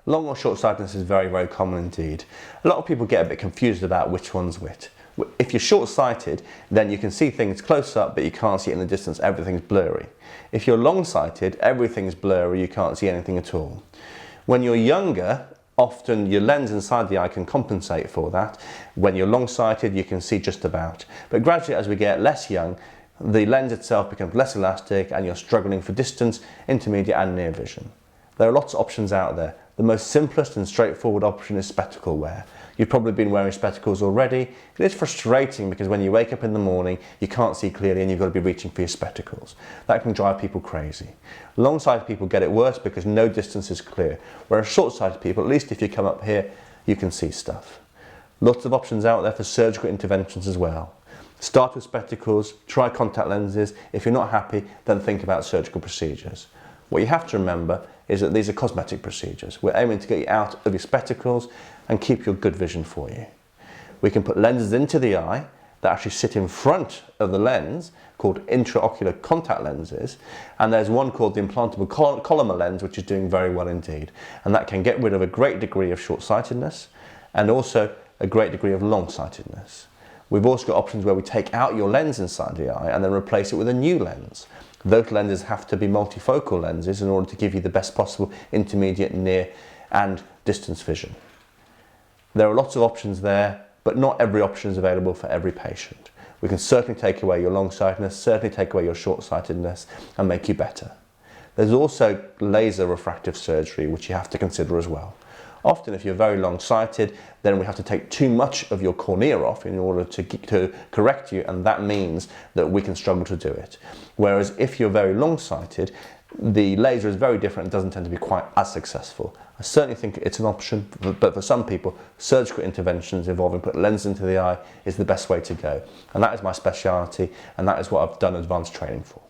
Long or short-sightedness is very, very common indeed. A lot of people get a bit confused about which one's which. If you're short-sighted, then you can see things close up, but you can't see it in the distance, everything's blurry. If you're long-sighted, everything's blurry, you can't see anything at all. When you're younger, often your lens inside the eye can compensate for that. When you're long-sighted, you can see just about. But gradually, as we get less young, the lens itself becomes less elastic and you're struggling for distance, intermediate and near vision. There are lots of options out there. The most simplest and straightforward option is spectacle wear. You've probably been wearing spectacles already. It is frustrating because when you wake up in the morning, you can't see clearly and you've got to be reaching for your spectacles. That can drive people crazy. Long-sighted people get it worse because no distance is clear, whereas short-sighted people, at least if you come up here, you can see stuff. Lots of options out there for surgical interventions as well. Start with spectacles, try contact lenses. If you're not happy, then think about surgical procedures. What you have to remember is that these are cosmetic procedures. We're aiming to get you out of your spectacles and keep your good vision for you. We can put lenses into the eye that actually sit in front of the lens called intraocular contact lenses, and there's one called the implantable Collamer lens which is doing very well indeed, and that can get rid of a great degree of short-sightedness and also a great degree of long-sightedness. We've also got options where we take out your lens inside the eye and then replace it with a new lens. Those lenses have to be multifocal lenses in order to give you the best possible intermediate, near and distance vision. There are lots of options there, but not every option is available for every patient. We can certainly take away your long-sightedness, certainly take away your short-sightedness and make you better. There's also laser refractive surgery which you have to consider as well. Often if you're very long-sighted, then we have to take too much of your cornea off in order to correct you, and that means that we can struggle to do it. Whereas if you're very long-sighted, the laser is very different and doesn't tend to be quite as successful. I certainly think it's an option, but for some people, surgical interventions involving putting lenses into the eye is the best way to go. And that is my speciality, and that is what I've done advanced training for.